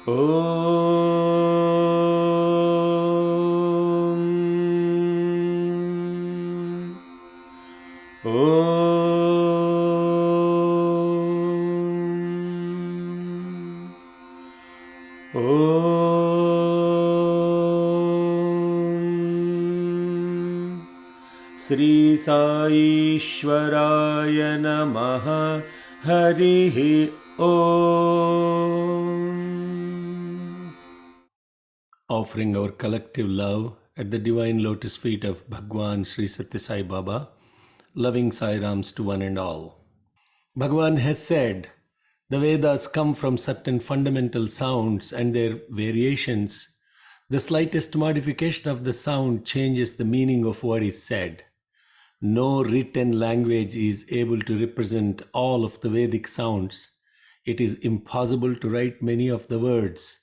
Om. Om. Om. Sri Sai Ishwaraya Namaha Harihi Om. Offering our collective love at the divine lotus feet of Bhagwan Sri Satya Sai Baba, loving Sai Rams to one and all. Bhagwan has said, the Vedas come from certain fundamental sounds and their variations. The slightest modification of the sound changes the meaning of what is said. No written language is able to represent all of the Vedic sounds. It is impossible to write many of the words.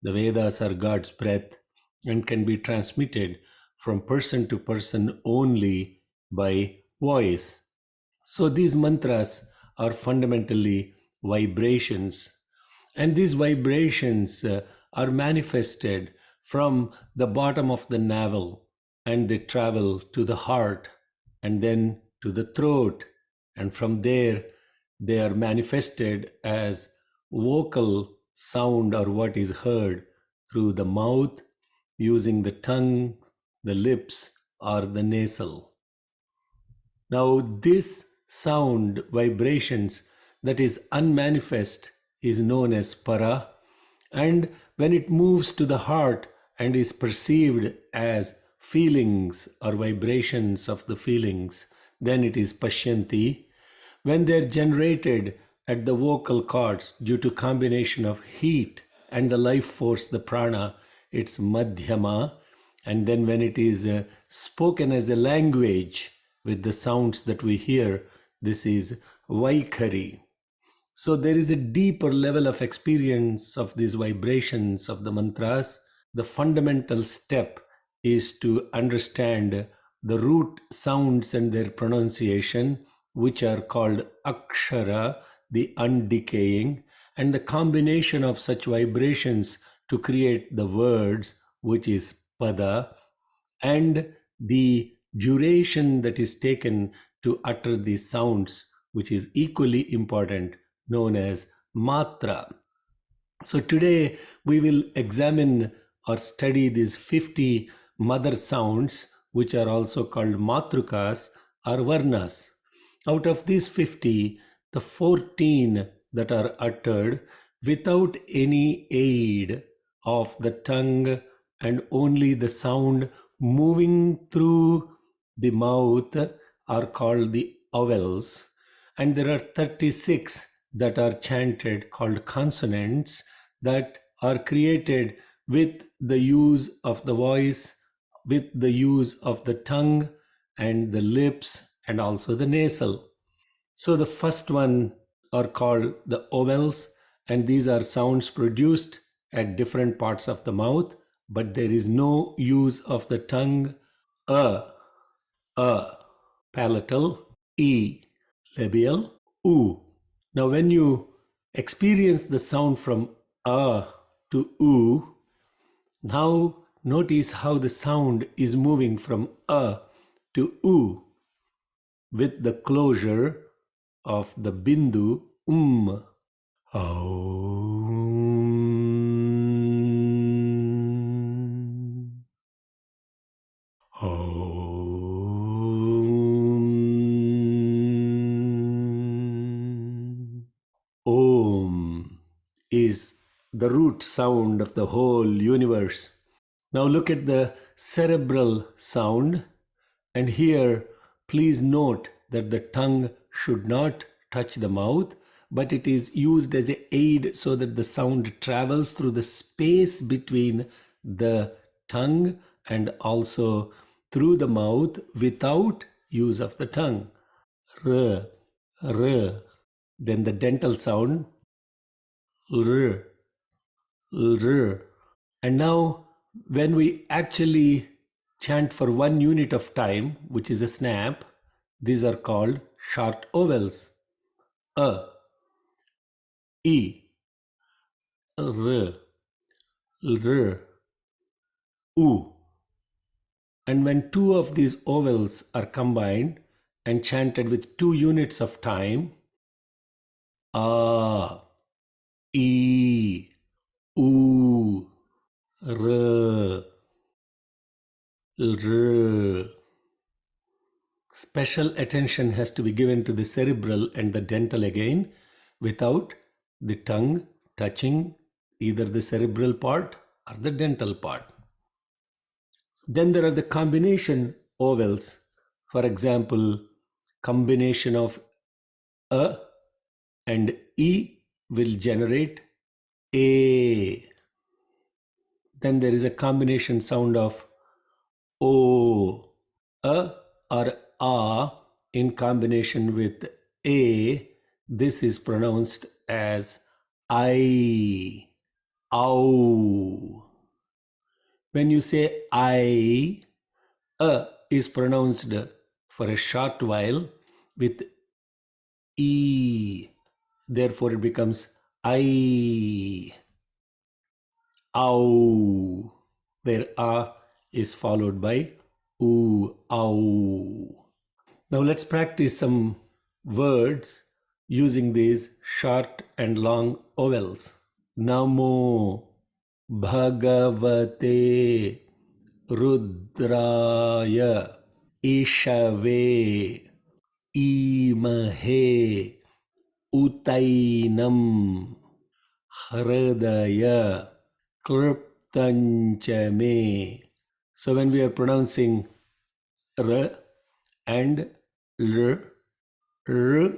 The Vedas are God's breath and can be transmitted from person to person only by voice. So these mantras are fundamentally vibrations, and these vibrations are manifested from the bottom of the navel, and they travel to the heart and then to the throat, and from there they are manifested as vocal sound, or what is heard through the mouth, using the tongue, the lips, or the nasal. Now this sound vibrations that is unmanifest is known as para, and when it moves to the heart and is perceived as feelings or vibrations of the feelings, then it is pashyanti. When they are generated at the vocal cords due to combination of heat and the life force, the prana, it's madhyama. And then when it is spoken as a language with the sounds that we hear, this is vaikhari. So there is a deeper level of experience of these vibrations of the mantras. The fundamental step is to understand the root sounds and their pronunciation, which are called akshara, the undecaying, and the combination of such vibrations to create the words, which is pada, and the duration that is taken to utter these sounds, which is equally important, known as matra. So today we will examine or study these 50 mother sounds, which are also called matrukas or varnas. Out of these 50, the 14 that are uttered without any aid of the tongue and only the sound moving through the mouth are called the vowels. And there are 36 that are chanted called consonants that are created with the use of the voice, with the use of the tongue and the lips and also the nasal. So the first one are called the vowels, and these are sounds produced at different parts of the mouth, but there is no use of the tongue. A, palatal, E, labial, U. Now when you experience the sound from A to U, now notice how the sound is moving from A to U with the closure of the bindu Aum. Om. Om is the root sound of the whole universe. Now look at the cerebral sound, and here please note that the tongue should not touch the mouth, but it is used as an aid so that the sound travels through the space between the tongue and also through the mouth without use of the tongue. R, R. Then the dental sound, R, R. And now when we actually chant for 1 unit of time, which is a snap, these are called short vowels. A, E, R, r, u. And when two of these vowels are combined and chanted with 2 units of time, a, e, u, r, r. Special attention has to be given to the cerebral and the dental again, without the tongue touching either the cerebral part or the dental part. Then there are the combination vowels. For example, combination of a and e will generate a. Then there is a combination sound of o. A or a in combination with a, this is pronounced as I, ow. When you say I, a is pronounced for a short while with e. Therefore, it becomes I, ow, where a is followed by oo, ow. Now let's practice some words using these short and long vowels. Namo Bhagavate Rudraya Ishave Imahe Utainam Hridaya Kriptanchame. So when we are pronouncing R and L, R,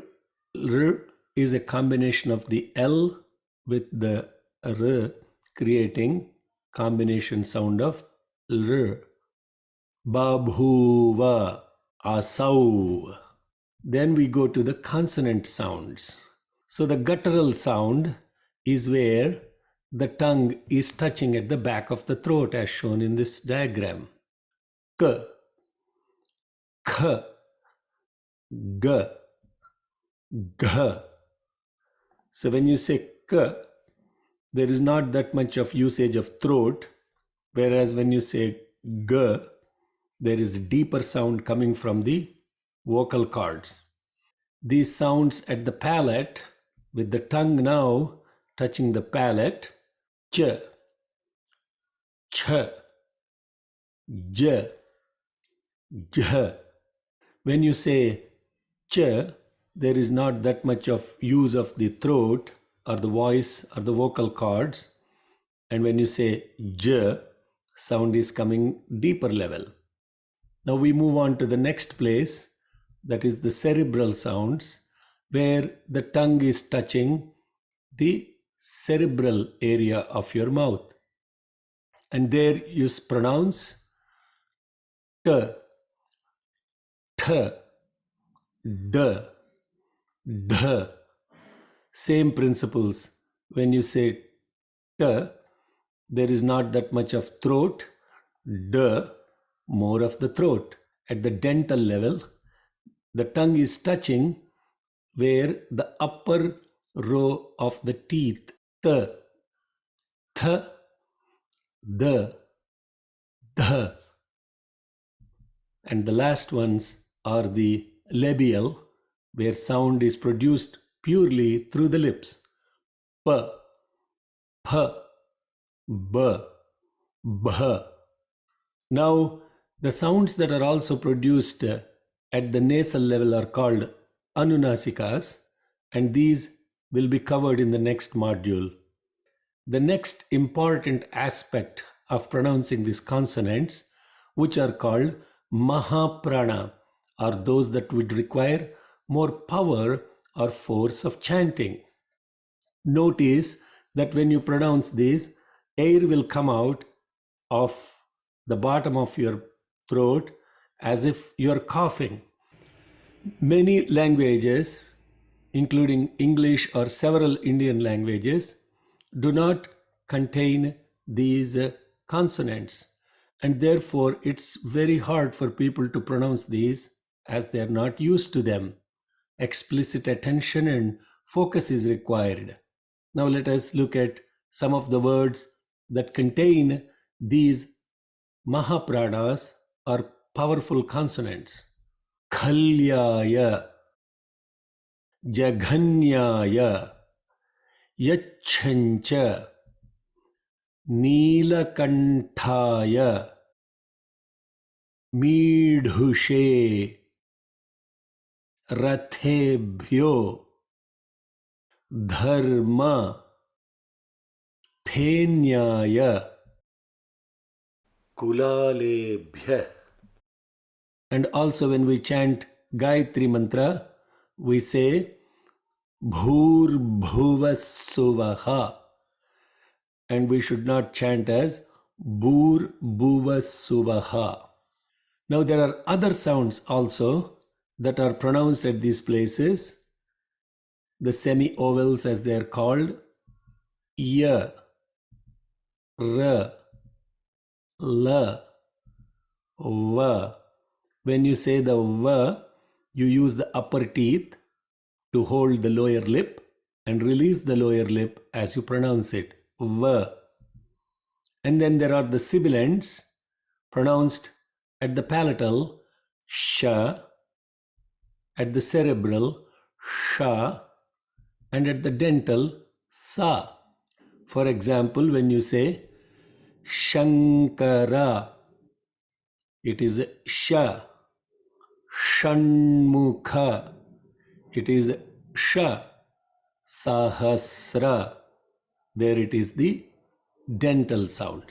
R is a combination of the L with the R, creating combination sound of R. Babhuva, asau. Then we go to the consonant sounds. So the guttural sound is where the tongue is touching at the back of the throat, as shown in this diagram. K, K, G, G. So when you say K, there is not that much of usage of throat, whereas when you say G, there is deeper sound coming from the vocal cords. These sounds at the palate, with the tongue now touching the palate, ch, ch, j, j. When you say ch, there is not that much of use of the throat or the voice or the vocal cords. And when you say j, sound is coming deeper level. Now we move on to the next place, that is the cerebral sounds, where the tongue is touching the cerebral area of your mouth. And there you pronounce t, t, d, d. Same principles. When you say t, there is not that much of throat. D, more of the throat. At the dental level, the tongue is touching where the upper row of the teeth, t, th, the, the. And the last ones are the labial, where sound is produced purely through the lips. P, p, b, bh. Now, the sounds that are also produced at the nasal level are called anunasikas, and these will be covered in the next module. The next important aspect of pronouncing these consonants, which are called mahaprana, are those that would require more power or force of chanting. Notice that when you pronounce these, air will come out of the bottom of your throat as if you are coughing. Many languages, including English or several Indian languages, do not contain these consonants, and therefore it's very hard for people to pronounce these as they are not used to them. Explicit attention and focus is required. Now let us look at some of the words that contain these Mahapranas or powerful consonants. Khalyaya, Jaghanyaya, Yachancha, Neelakanthaya, Meedhushe, Rathebhyo, Dharma, Phenyaya, Kulalebhya. And also when we chant Gayatri Mantra, we say Bhur Bhuvasuvaha. And we should not chant as Bhur Bhuvasuvaha. Now there are other sounds also that are pronounced at these places, the semi-vowels as they are called, Y, R, L, V. When you say the V, you use the upper teeth to hold the lower lip and release the lower lip as you pronounce it, V. And then there are the sibilants pronounced at the palatal, Sh, at the cerebral, Sha, and at the dental, Sa. For example, when you say Shankara, it is Sha. Shanmukha, it is Sha. Sahasra, there it is the dental sound.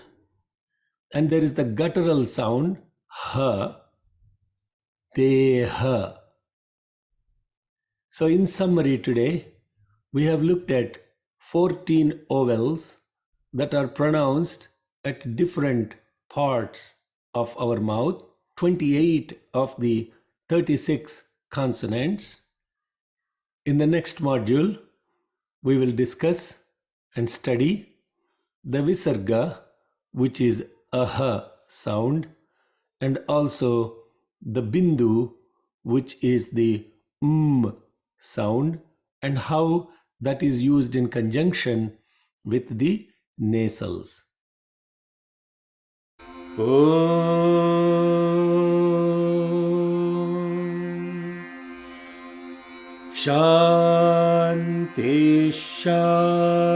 And there is the guttural sound, Ha, Deha. So in summary today, we have looked at 14 vowels that are pronounced at different parts of our mouth, 28 of the 36 consonants. In the next module, we will discuss and study the visarga, which is aha sound, and also the bindu, which is the sound, and how that is used in conjunction with the nasals. Shanti Shanti